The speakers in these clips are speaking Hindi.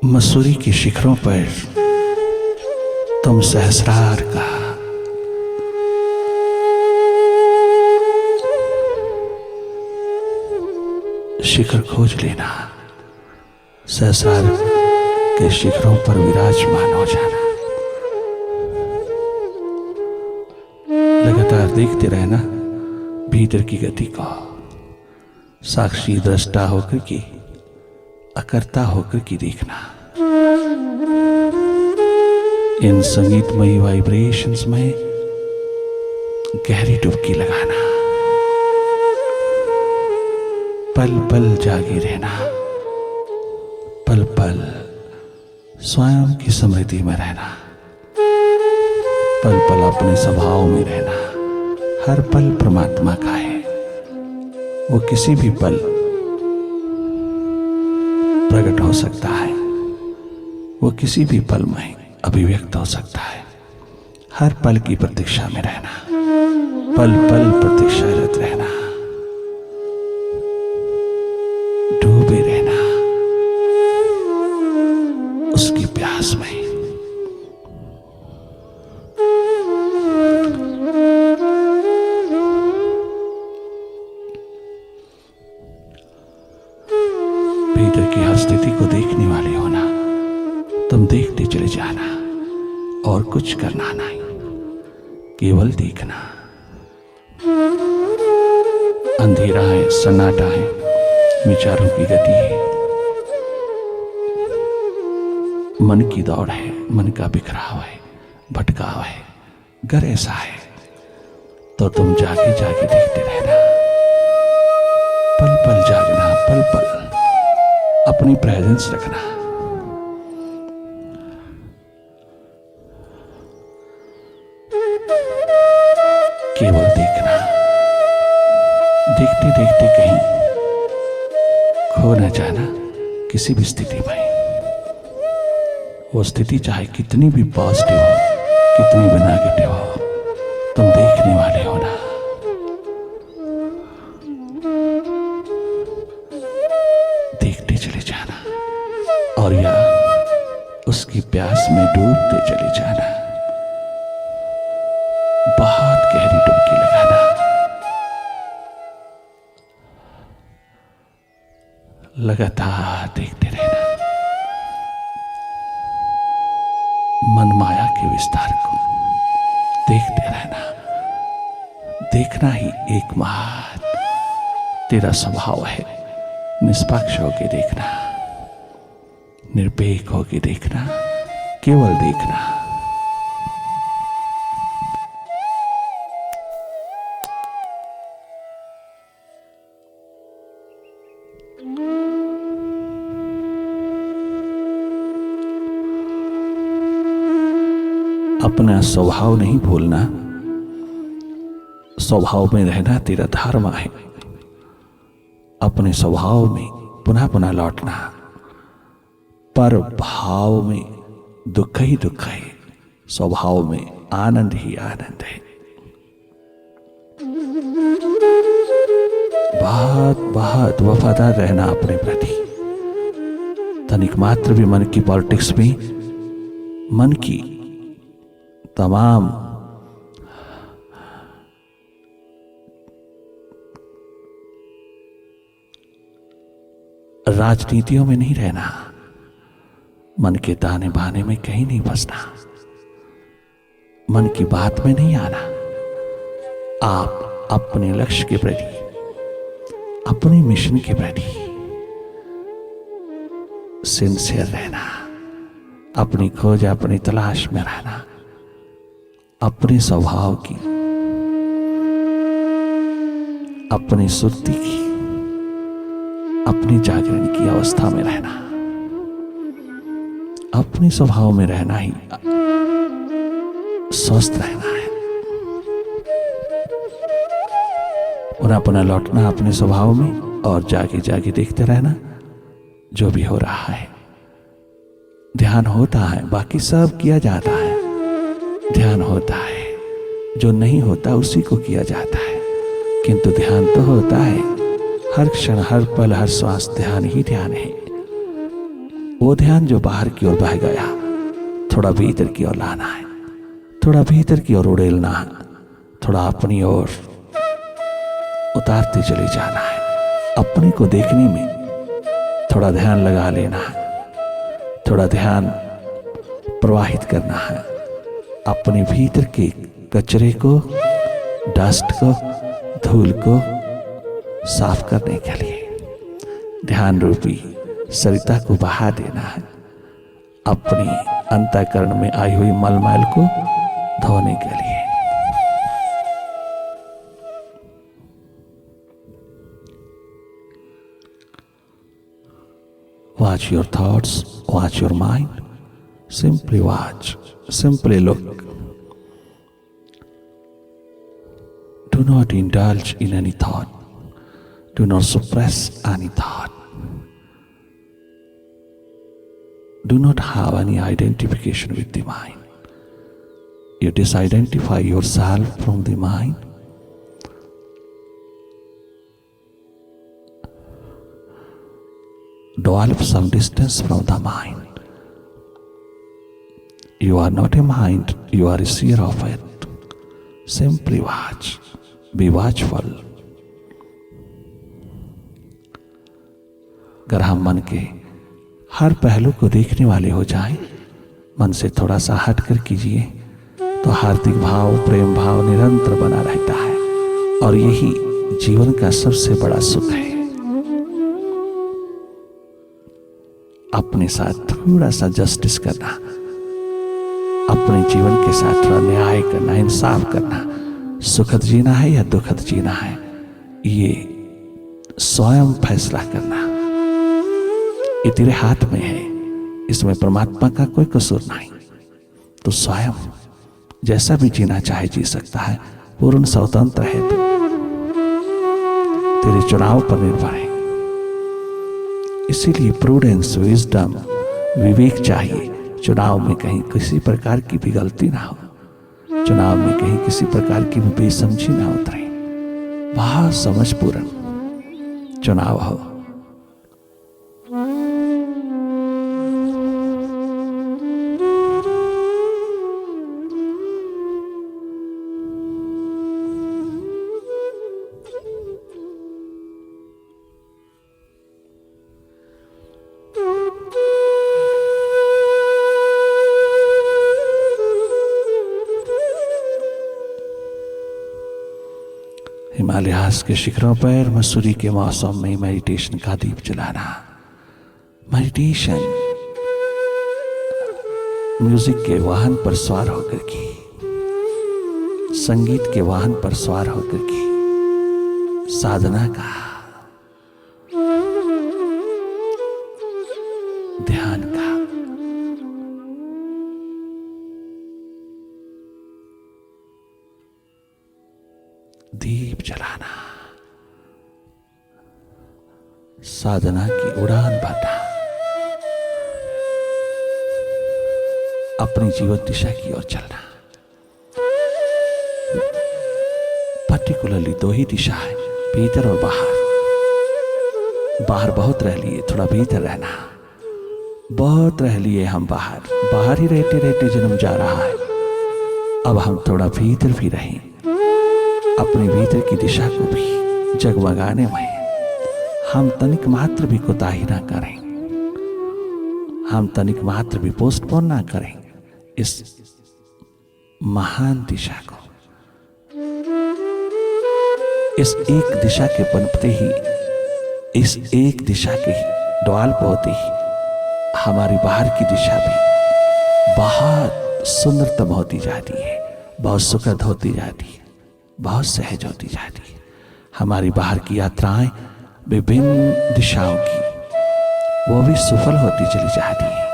मसूरी की शिखरों पर तुम सहस्रार का शिखर खोज लेना, सहस्रार के शिखरों पर विराजमान हो जाना। लगातार देखते रहना भीतर की गति को, साक्षी दृष्टा होकर की, अकर्ता होकर की देखना। इन संगीतमयी वाइब्रेशंस में गहरी डुबकी लगाना, पल पल जागे रहना, पल पल स्वयं की स्मृति में रहना, पल पल अपने स्वभाव में रहना। हर पल परमात्मा का है, वो किसी भी पल प्रकट हो सकता है, वो किसी भी पल में अभिव्यक्त हो सकता है। हर पल की प्रतीक्षा में रहना, पल पल प्रतीक्षारत रहना, डूबे रहना उसकी प्यास में। भीतर की हर स्थिति को देखने वाले होना, तुम देखते चले जाना और कुछ करना नहीं, केवल देखना। अंधेरा है, सन्नाटा है, विचारों की गति है, मन की दौड़ है, मन का बिखराव है, भटकाव है। अगर ऐसा है तो तुम जागे जागे देखते रहना, पल पल जागना, पल पल अपनी प्रेजेंस रखना। केवल देखना, देखते देखते कहीं खो न जाना किसी भी स्थिति में। वो स्थिति चाहे कितनी भी पॉजिटिव हो, कितनी भी नेगेटिव हो, तुम देखने वाले हो ना। देखते चले जाना और या उसकी प्यास में डूबते चले जाना। बहुत गहरी डुबकी लगाना, लगातार देखते रहना मन माया के विस्तार को, देखते रहना। देखना ही एकमात्र तेरा स्वभाव है। निष्पक्ष होके देखना, निरपेक्ष होके देखना, केवल देखना। अपना स्वभाव नहीं भूलना, स्वभाव में रहना तेरा धर्म है। अपने स्वभाव में पुनः पुनः लौटना, पर भाव में दुख ही दुख है, स्वभाव में आनंद ही आनंद है। बहुत बहुत वफादार रहना अपने प्रति। तनिक मात्र भी मन की पॉलिटिक्स में, मन की तमाम राजनीतियों में नहीं रहना, मन के ताने बाने में कहीं नहीं फंसना, मन की बात में नहीं आना। आप अपने लक्ष्य के प्रति, अपने मिशन के प्रति सिंसियर रहना, अपनी खोज, अपनी तलाश में रहना, अपने स्वभाव की, अपनी सुरती की, अपनी जागरण की अवस्था में रहना। अपने स्वभाव में रहना ही स्वस्थ रहना है। पुनः पुनः लौटना अपने स्वभाव में और जागे जागे देखते रहना जो भी हो रहा है। ध्यान होता है, बाकी सब किया जाता है। ध्यान होता है, जो नहीं होता उसी को किया जाता है, किंतु ध्यान तो होता है। हर क्षण, हर पल, हर श्वास ध्यान ही ध्यान है। वो ध्यान जो बाहर की ओर बह गया, थोड़ा भीतर की ओर लाना है, थोड़ा भीतर की ओर उड़ेलना है, थोड़ा अपनी ओर उतारते चले जाना है। अपने को देखने में थोड़ा ध्यान लगा लेना है, थोड़ा ध्यान प्रवाहित करना है अपने भीतर के कचरे को, डस्ट को, धूल को साफ करने के लिए। ध्यान रूपी सरिता को बहा देना है, अपनी अंतःकरण में आई हुई मलमैल को धोने के लिए। Watch your thoughts, watch your mind. Simply watch, simply look. Do not indulge in any thought. Do not suppress any thought. Do not have any identification with the mind. You disidentify yourself from the mind. Develop some distance from the mind. You are not a mind, you are a seer of it. Simply watch, be watchful. अगर हम मन के हर पहलू को देखने वाले हो जाएं, मन से थोड़ा सा हटकर कीजिए, तो हार्दिक भाव, प्रेम भाव निरंतर बना रहता है और यही जीवन का सबसे बड़ा सुख है। अपने साथ थोड़ा सा जस्टिस करना, अपने जीवन के साथ थोड़ा न्याय करना, इंसाफ करना। सुखद जीना है या दुखद जीना है, ये स्वयं फैसला करना, ये तेरे हाथ में है, इसमें परमात्मा का कोई कसूर नहीं। तो स्वयं जैसा भी जीना चाहे जी सकता है, पूर्ण स्वतंत्र है। तेरे चुनाव पर निर्भर है। इसीलिए प्रूडेंस, विजडम, विवेक चाहिए। चुनाव में कहीं किसी प्रकार की भी गलती ना हो, चुनाव में कहीं किसी प्रकार की भी बेसमझी ना उतरे, बहुत समझपूर्ण चुनाव हो। हिमालयास के शिखरों पर मसूरी के मौसम में मेडिटेशन का दीप जलाना। मेडिटेशन म्यूजिक के वाहन पर सवार होकर की, संगीत के वाहन पर सवार होकर की साधना का, ध्यान का, दीप जलाना, साधना की उड़ान भरना, अपनी जीवन दिशा की ओर चलना। पर्टिकुलरली दो ही दिशा है, भीतर और बाहर। बाहर बहुत रह लिए, थोड़ा भीतर रहना। बहुत रह लिए हम बाहर, बाहर ही रहते रहते जन्म जा रहा है। अब हम थोड़ा भीतर भी रहें, अपने भीतर की दिशा को भी जगमगाने में हम तनिक मात्र भी कोताही ना करें, हम तनिक मात्र भी पोस्टपोन ना करें इस महान दिशा को। इस एक दिशा के पनपते ही, इस एक दिशा के ड्वाल पे होते ही हमारी बाहर की दिशा भी बहुत सुंदरतम होती जाती है, बहुत सुखद होती जाती है, बहुत सहज होती जाती है। हमारी बाहर की यात्राएं विभिन्न दिशाओं की, वो भी सफल होती चली जाती है,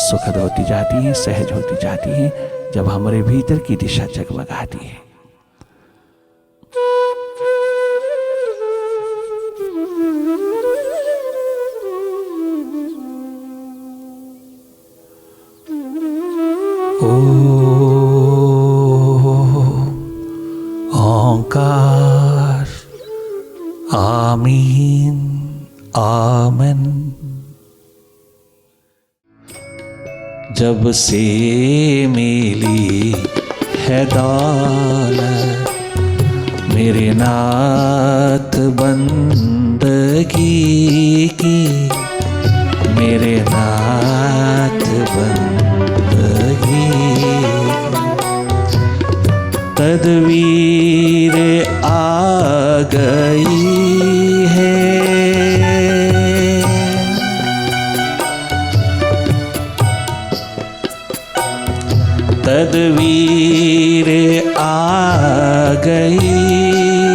सुखद होती जाती है, सहज होती जाती है, जब हमारे भीतर की दिशा जगमगाती है। ओंकार, आमीन, आमेन। जब से मिली है दौलत मेरे नाथ बंदगी की, मेरे नाथ बंदगी तदवीर आ गई है, तदवीर आ गई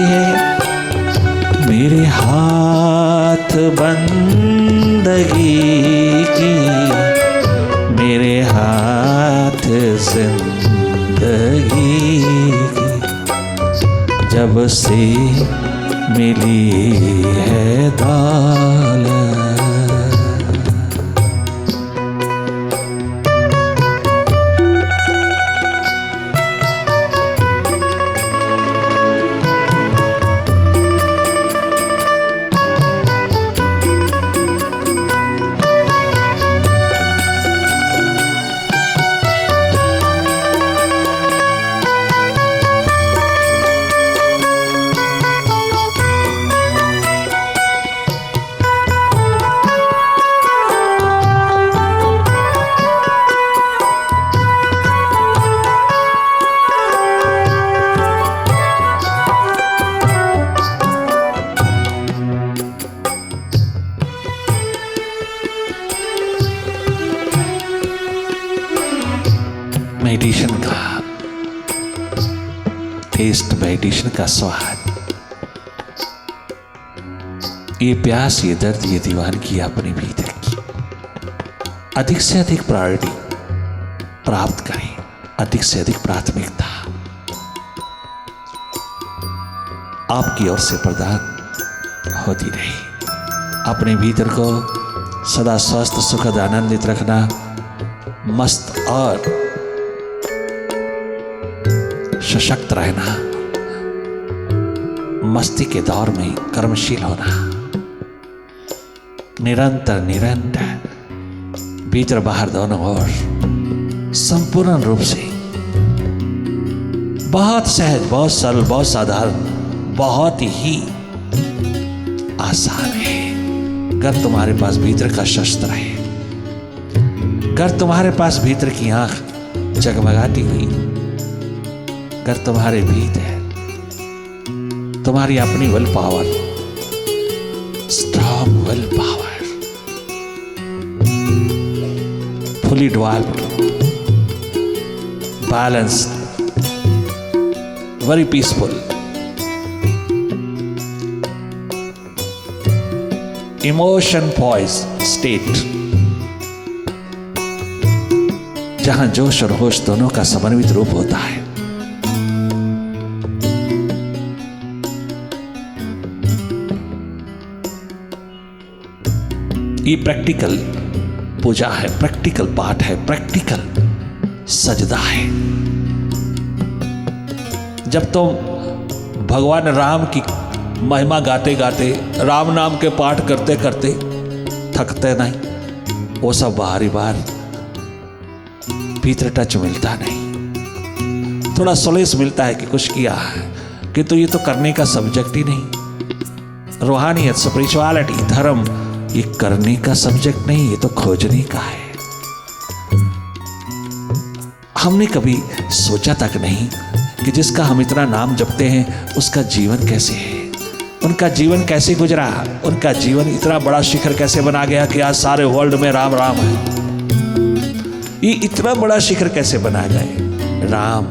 है, मेरे हाथ बंदगी की, मेरे हाथ जिंदगी की, जब से मिली है दौलत। मेडिटेशन का टेस्ट, मेडिटेशन का स्वाद, ये प्यास, ये दर्द, ये दीवानगी अपने भीतर की अधिक से अधिक प्रायोरिटी प्राप्त करें, अधिक से अधिक प्राथमिकता आपकी ओर से प्रदान होती रही। अपने भीतर को सदा स्वस्थ, सुखद, आनंदित रखना, मस्त और सशक्त रहना, मस्ती के दौर में कर्मशील होना, निरंतर निरंतर भीतर बाहर दोनों ओर संपूर्ण रूप से बहुत सहज, बहुत सरल, बहुत साधारण, बहुत ही आसान है। अगर तुम्हारे पास भीतर का शस्त्र है, अगर तुम्हारे पास भीतर की आंख जगमगाती हुई, अगर तुम्हारे भीतर तुम्हारी अपनी will power, strong will power, fully developed, balanced, very peaceful, emotion poise state, जहां जोश और होश दोनों का समन्वित रूप होता है, ये प्रैक्टिकल पूजा है, प्रैक्टिकल पाठ है, प्रैक्टिकल सजदा है। जब तुम भगवान राम की महिमा गाते गाते, राम नाम के पाठ करते करते थकते नहीं, वो सब बाहरी बार भीतर टच मिलता नहीं, थोड़ा सोलेस मिलता है कि कुछ किया है, कि तो ये तो करने का सब्जेक्ट ही नहीं। रूहानियत, स्पिरिचुअलिटी, धर्म ये करने का सब्जेक्ट नहीं, ये तो खोजने का है। हमने कभी सोचा तक नहीं कि जिसका हम इतना नाम जपते हैं उसका जीवन कैसे है, उनका जीवन कैसे गुजरा, उनका जीवन इतना बड़ा शिखर कैसे बना गया कि आज सारे वर्ल्ड में राम राम है। ये इतना बड़ा शिखर कैसे बना गए राम,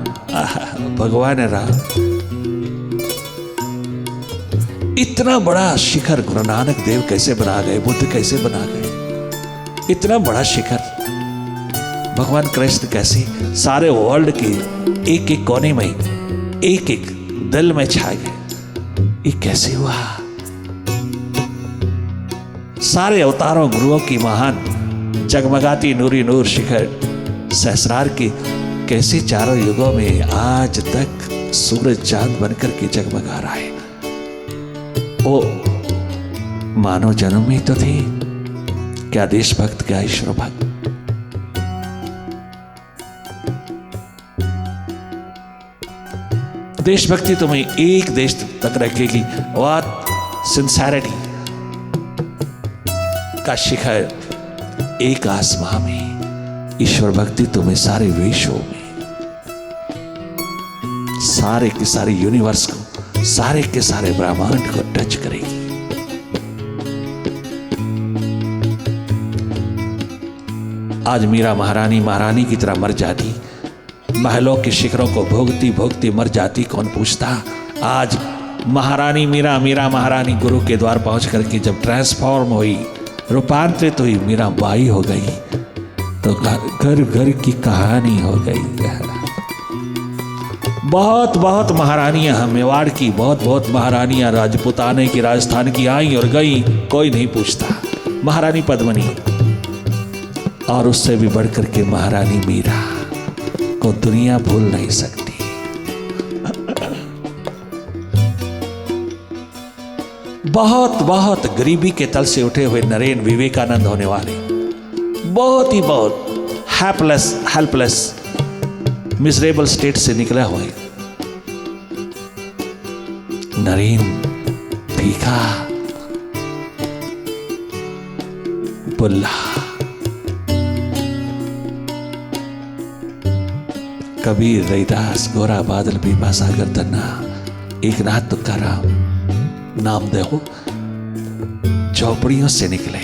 भगवान राम। इतना बड़ा शिखर गुरु नानक देव कैसे बना गए, बुद्ध कैसे बना गए, इतना बड़ा शिखर भगवान कृष्ण कैसे सारे वर्ल्ड के एक एक कोने में, एक एक दिल में छा गए। ये कैसे हुआ? सारे अवतारों गुरुओं की महान जगमगाती नूरी नूर शिखर सहस्रार की कैसे चारों युगों में आज तक सूरज चांद बनकर के जगमगा रहा है। ओ मानव जन्म में तो थे, क्या देशभक्त, क्या ईश्वर भक्त। देशभक्ति तुम्हें एक देश तक रखेगी, वह सिंसेरिटी का शिखर एक आसमां में। ईश्वर भक्ति तुम्हें सारे विश्वों में, सारे के सारे यूनिवर्स को, सारे के सारे ब्रह्मांड को टच करेगी। आज मीरा महारानी महारानी की तरह मर जाती, महलों के शिखरों को भोगती भोगती मर जाती, कौन पूछता। आज महारानी मीरा, मीरा महारानी गुरु के द्वार पहुंच करके जब ट्रांसफॉर्म हुई, रूपांतरित हुई, मीरा बाई हो गई, तो घर घर की कहानी हो गई। बहुत बहुत महारानियां, मेवाड़ की बहुत बहुत महारानियां, राजपुताने की, राजस्थान की आई और गई, कोई नहीं पूछता। महारानी पद्मिनी और उससे भी बढ़कर के महारानी मीरा को दुनिया भूल नहीं सकती। बहुत बहुत गरीबी के तल से उठे हुए नरेन विवेकानंद होने वाले, बहुत ही बहुत हेल्पलेस मिजरेबल स्टेट से निकले हुए नरेन भीखा बुल्ला, कबीर, रैदास, गोरा बादल, भीमा सागर, धन्ना, एकनाथ तुकाराम, नामदेव झोपड़ियों से निकले,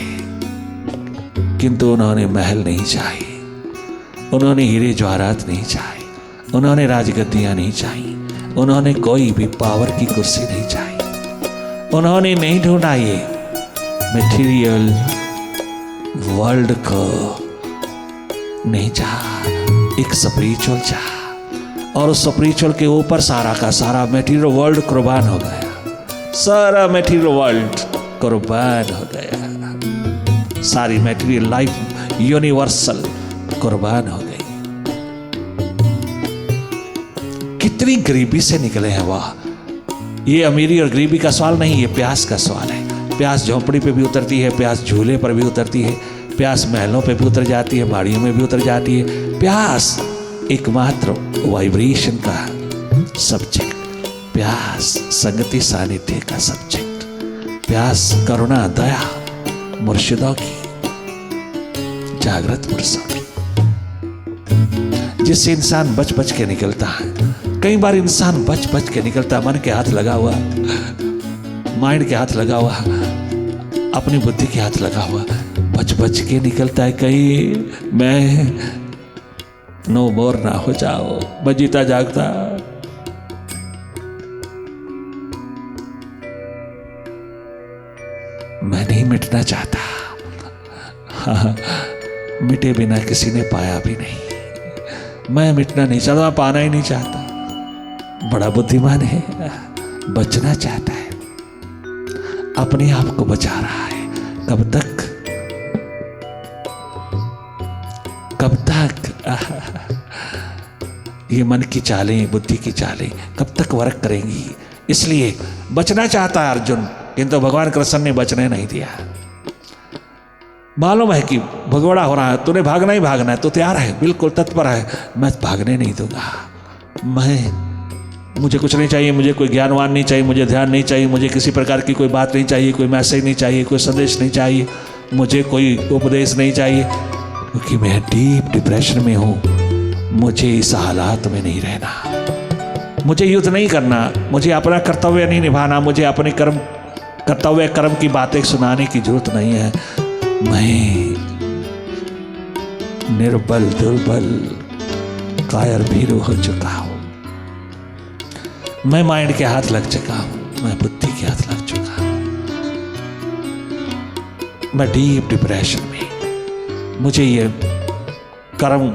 किंतु उन्होंने महल नहीं चाहे, उन्होंने हीरे जवाहरात नहीं चाहे, उन्होंने राजगद्दियां नहीं चाही, उन्होंने कोई भी पावर की कुर्सी नहीं चाही, उन्होंने नहीं ढूंढा ये मटेरियल वर्ल्ड को नहीं चाहा, एक स्पिरिचुअल चाहा। और उस स्पिरिचुअल के ऊपर सारा का सारा मटेरियल वर्ल्ड कुर्बान हो गया, सारा मटेरियल वर्ल्ड कुर्बान हो गया, सारी मटेरियल लाइफ यूनिवर्सल कुर्बान हो गई। कितनी गरीबी से निकले हैं वह। ये अमीरी और गरीबी का सवाल नहीं, ये प्यास का सवाल है। प्यास झोंपड़ी पे भी उतरती है, प्यास झूले पर भी उतरती है, प्यास महलों पे भी उतर जाती है, बाड़ियों में भी उतर जाती है। प्यास एकमात्र वाइब्रेशन का सब्जेक्ट, प्यास संगति सानिध्य का सब्जेक्ट, प्यास करुणा दया मुर्शिदों की, जागृत पुरुषों की, जिससे इंसान बच बच के निकलता है। कई बार इंसान बच बच के निकलता, मन के हाथ लगा हुआ, माइंड के हाथ लगा हुआ, अपनी बुद्धि के हाथ लगा हुआ, बच बच के निकलता है। कहीं मैं नो मोर ना हो जाओ, मैं जीता जागता। मैं नहीं मिटना चाहता, हाँ, मिटे बिना किसी ने पाया भी नहीं। मैं मिटना नहीं चाहता, मैं पाना ही नहीं चाहता। बड़ा बुद्धिमान है, बचना चाहता है, अपने आप को बचा रहा है। कब तक कब तक ये मन की चालें, बुद्धि की चालें कब तक वर्क करेंगी। इसलिए बचना चाहता है अर्जुन, किंतु भगवान कृष्ण ने बचने नहीं दिया। मालूम है कि भगोड़ा हो रहा है, तूने भागना ही भागना है, तो तैयार है, बिल्कुल तत्पर है, मैं भागने नहीं दूंगा। मुझे कुछ नहीं चाहिए, मुझे कोई ज्ञानवान नहीं चाहिए, मुझे ध्यान नहीं चाहिए, मुझे किसी प्रकार की कोई बात नहीं चाहिए, कोई मैसेज नहीं चाहिए, कोई संदेश नहीं चाहिए, मुझे कोई उपदेश नहीं चाहिए, क्योंकि मैं डीप डिप्रेशन में हूं। मुझे इस हालात में नहीं रहना, मुझे युद्ध नहीं करना, मुझे अपना कर्तव्य नहीं निभाना, मुझे अपने कर्तव्य कर्म की बातें सुनाने की जरूरत नहीं है। मैं निर्बल, दुर्बल, कायर भीरू हो चुका हूं। मैं माइंड के हाथ लग चुका हूं, मैं बुद्धि के हाथ लग चुका हूं, मैं डीप डिप्रेशन में। मुझे ये कर्म,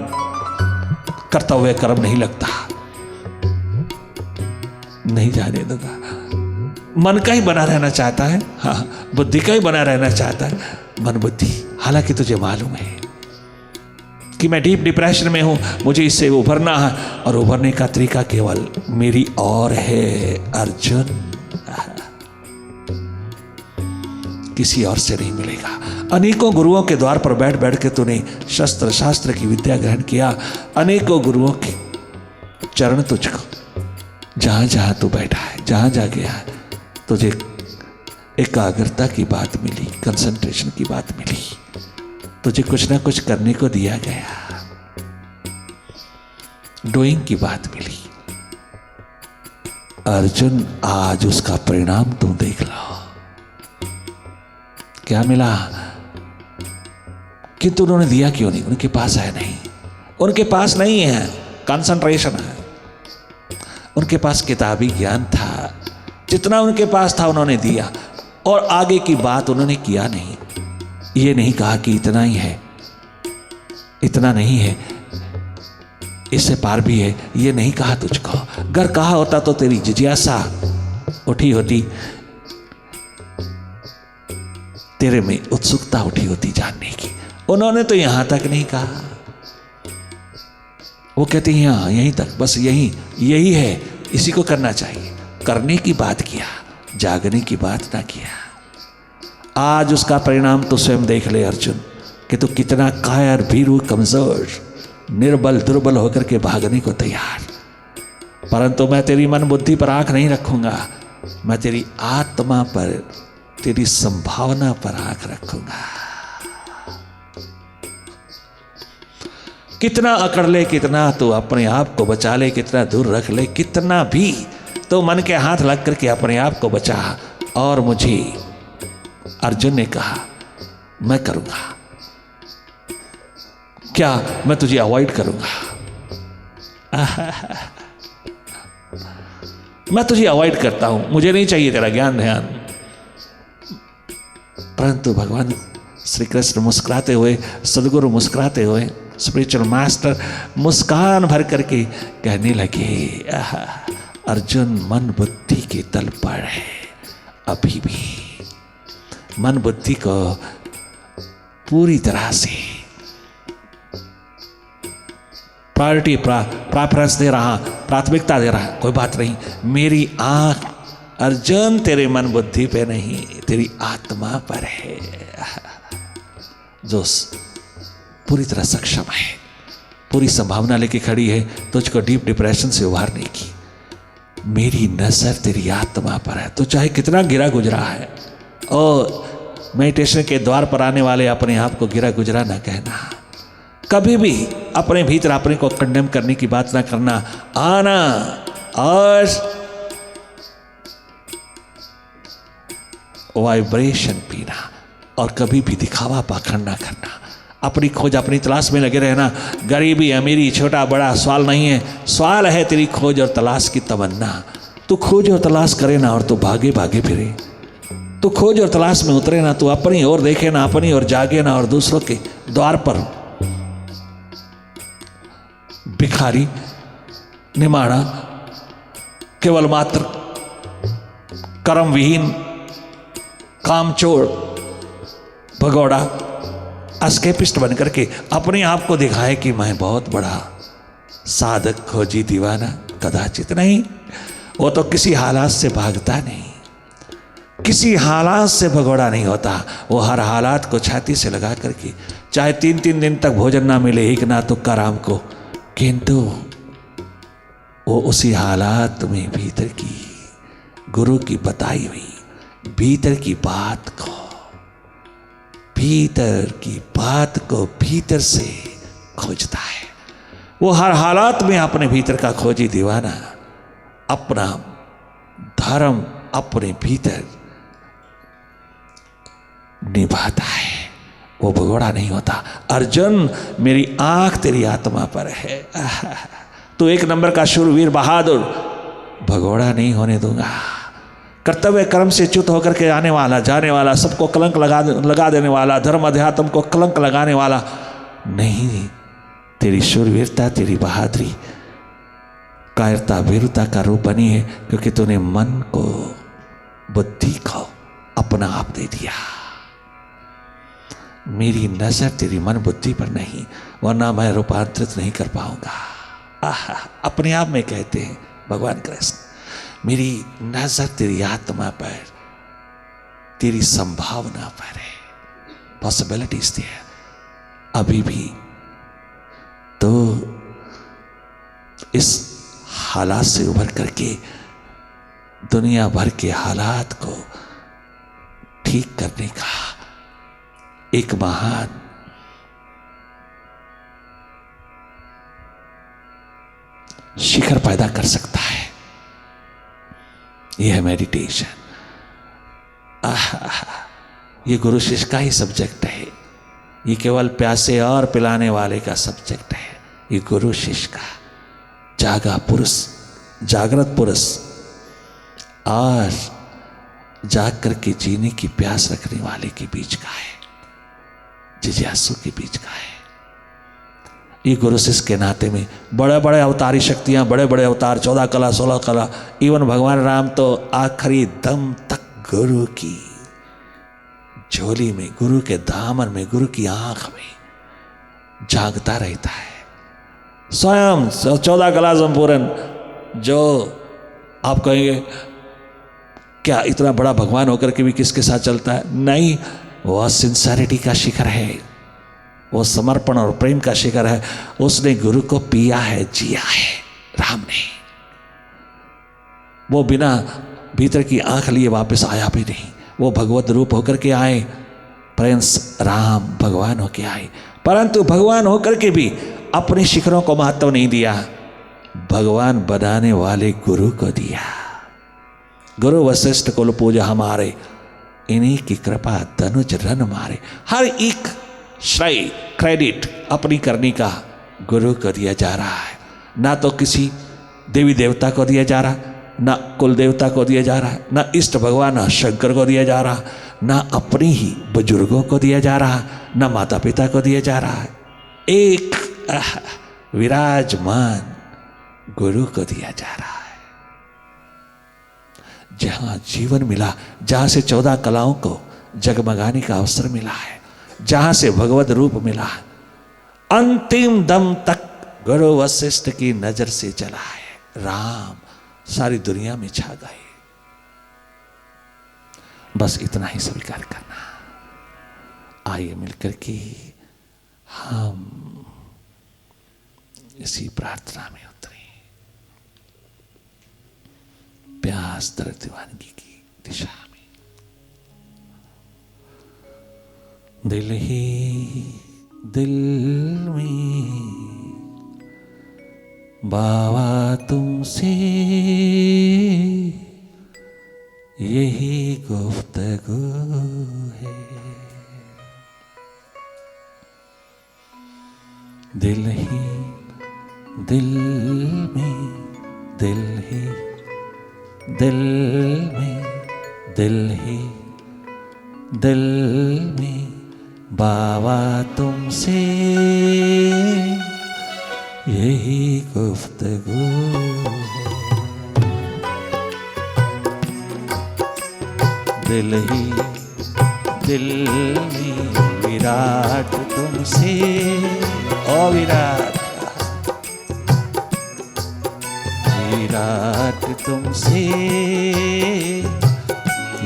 कर्तव्य कर्म नहीं लगता, नहीं जाने दूंगा। मन का ही बना रहना चाहता है, हाँ, बुद्धि का ही बना रहना चाहता है, मन बुद्धि। हालांकि तुझे मालूम है कि मैं डीप डिप्रेशन में हूं, मुझे इससे उभरना है, और उभरने का तरीका केवल मेरी और है अर्जुन, किसी और से नहीं मिलेगा। अनेकों गुरुओं के द्वार पर बैठ बैठ के तूने शस्त्र शास्त्र की विद्या ग्रहण किया, अनेकों गुरुओं के चरण तुझको जहां जहां तू बैठा है, जहां जा गया है, तुझे एकाग्रता की बात मिली, कंसंट्रेशन की बात मिली, तुझे कुछ ना कुछ करने को दिया गया, डूइंग की बात मिली। अर्जुन, आज उसका परिणाम तुम देख लो। क्या मिला? किंतु उन्होंने दिया क्यों नहीं? उनके पास है नहीं, उनके पास नहीं है कंसंट्रेशन है, उनके पास किताबी ज्ञान था, जितना उनके पास था उन्होंने दिया, और आगे की बात उन्होंने किया नहीं। ये नहीं कहा कि इतना ही है, इतना नहीं है, इससे पार भी है, ये नहीं कहा तुझको। अगर कहा होता तो तेरी जिज्ञासा उठी होती, तेरे में उत्सुकता उठी होती जानने की। उन्होंने तो यहां तक नहीं कहा, वो कहते हैं हाँ यहीं तक, बस यही है, इसी को करना चाहिए। करने की बात किया, जागने की बात ना किया। आज उसका परिणाम तो स्वयं देख ले अर्जुन, कि तू कितना कायर, भीरू, कमजोर, निर्बल, दुर्बल होकर के भागने को तैयार। परंतु मैं तेरी मन बुद्धि पर आंख नहीं रखूंगा, मैं तेरी आत्मा पर, तेरी संभावना पर आंख रखूंगा। कितना अकड़ ले, कितना तो अपने आप को बचा ले, कितना दूर रख ले, कितना भी तो मन के हाथ लग करके अपने आप को बचा। और मुझे अर्जुन ने कहा मैं करूंगा, क्या मैं तुझे अवॉइड करूंगा? मैं तुझे अवॉइड करता हूं, मुझे नहीं चाहिए तेरा ज्ञान ध्यान। परंतु भगवान श्री कृष्ण मुस्कुराते हुए, सदगुरु मुस्कुराते हुए, स्पिरिचुअल मास्टर मुस्कान भर करके कहने लगे, अर्जुन मन बुद्धि के तल पर है, अभी भी मन बुद्धि को पूरी तरह से प्रायोरिटी, प्रेफरेंस दे रहा, प्राथमिकता दे रहा, कोई बात नहीं, मेरी आंख अर्जुन तेरे मन बुद्धि पे नहीं, तेरी आत्मा पर है, जो पूरी तरह सक्षम है, पूरी संभावना लेके खड़ी है तुझको डीप डिप्रेशन से उभारने की। मेरी नजर तेरी आत्मा पर है, तो चाहे कितना गिरा गुजरा है। और मेडिटेशन के द्वार पर आने वाले अपने आप को गिरा गुजरा ना कहना, कभी भी अपने भीतर अपने को कंडेम करने की बात ना करना, आना और वाइब्रेशन पीना, और कभी भी दिखावा पाखंड ना करना। अपनी खोज, अपनी तलाश में लगे रहना। गरीबी, अमीरी, छोटा बड़ा सवाल नहीं है, सवाल है तेरी खोज और तलाश की तमन्ना। तू खोज और तलाश करे ना, और तू भागे भागे फिरे। तू खोज और तलाश में उतरे ना, तू अपनी ओर देखे ना, अपनी ओर जागे ना, और दूसरों के द्वार पर भिखारी, निमाड़ा, केवल मात्र कर्म विहीन, कामचोर, भगोड़ा, एस्केपिस्ट बनकर के अपने आप को दिखाए कि मैं बहुत बड़ा साधक, खोजी, दीवाना। कदाचित नहीं, वो तो किसी हालात से भागता नहीं, किसी हालात से भगोड़ा नहीं होता। वो हर हालात को छाती से लगा करके, चाहे 3-3 दिन तक भोजन ना मिले, एक ना तुक्का राम को, किंतु वो उसी हालात में भीतर की गुरु की बताई हुई भीतर की बात को, भीतर की बात को भीतर से खोजता है। वो हर हालात में अपने भीतर का खोजी दीवाना, अपना धर्म अपने भीतर निभाता है, वो भगोड़ा नहीं होता। अर्जुन, मेरी आंख तेरी आत्मा पर है, तो 1 नंबर का शूरवीर बहादुर, भगोड़ा नहीं होने दूंगा। कर्तव्य कर्म से च्युत होकर के आने वाला, जाने वाला, सबको कलंक लगा देने वाला, धर्म अध्यात्म को कलंक लगाने वाला नहीं। तेरी शूरवीरता, तेरी बहादुरी कायरता, वीरता का रूप बनी है, क्योंकि तूने मन को, बुद्धि को अपना आप दे दिया। मेरी नजर तेरी मन बुद्धि पर नहीं, वरना मैं रूपांतरित नहीं कर पाऊंगा। अपने आप में कहते हैं भगवान कृष्ण, मेरी नजर तेरी आत्मा पर, तेरी संभावना पर है, पॉसिबिलिटीज देयर। अभी भी तो इस हालात से उभर करके दुनिया भर के हालात को ठीक करने का एक महान शिखर पैदा कर सकता है। यह है मेडिटेशन। ये गुरु शिष्य का ही सब्जेक्ट है। ये केवल प्यासे और पिलाने वाले का सब्जेक्ट है। ये गुरु शिष्य का जागा पुरुष, जागृत पुरुष और जाग करके जीने की प्यास रखने वाले के बीच का है, जिज्ञासु के बीच का है। ये गुरु शिष्य के नाते में बड़े बड़े अवतारी शक्तियां, बड़े बड़े अवतार, 14 कला 16 कला, इवन भगवान राम तो आखिरी दम तक गुरु की झोली में, गुरु के दामन में, गुरु की आंख में जागता रहता है। स्वयं 14 कला संपूर्ण, जो आप कहेंगे क्या इतना बड़ा भगवान होकर के भी किसके साथ चलता है? नहीं, वह सिंसेरिटी का शिखर है, वो समर्पण और प्रेम का शिखर है। उसने गुरु को पिया है, जिया है। राम ने वो बिना भीतर की आंख लिए वापस आया भी नहीं। वो भगवत रूप होकर के आए, प्रिंस राम भगवान होके आए, परंतु भगवान होकर के भी अपने शिखरों को महत्व नहीं दिया, भगवान बनाने वाले गुरु को दिया। गुरु वशिष्ठ कुल पूजा हमारे, इन्हीं की कृपा तनुज रन मारे। हर एक श्रेय क्रेडिट अपनी करने का गुरु को दिया जा रहा है। ना तो किसी देवी देवता को दिया जा रहा, ना कुल देवता को दिया जा रहा, ना इष्ट भगवान शंकर को दिया जा रहा, ना अपनी ही बुजुर्गों को दिया जा रहा, ना माता पिता को दिया जा रहा है। एक विराजमान गुरु को दिया जा रहा है। जहां जीवन मिला, जहां से 14 कलाओं को जगमगाने का अवसर मिला है, जहां से भगवत रूप मिला, अंतिम दम तक गुरु वशिष्ठ की नजर से चला है। राम सारी दुनिया में छा गए। बस इतना ही स्वीकार करना। आइए मिलकर के हम इसी प्रार्थना में उतरे, प्यास दर्द दीवानगी की दिशा में। दिल ही दिल में बाबा तुमसे यही गुफ्तगू है। दिल ही दिल में, दिल ही दिल में, दिल ही दिल में बाबा तुमसे यही गुफ्तगू है। दिल ही दिल में विराट तुमसे, ओ विराट विराट तुमसे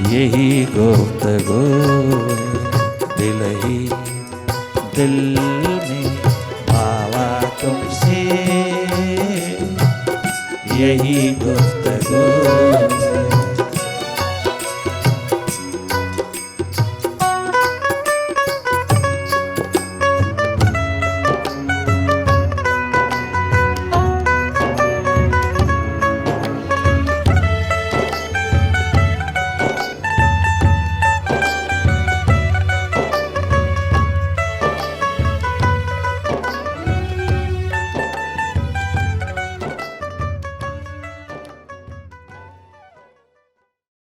यही गुफ्तगू है।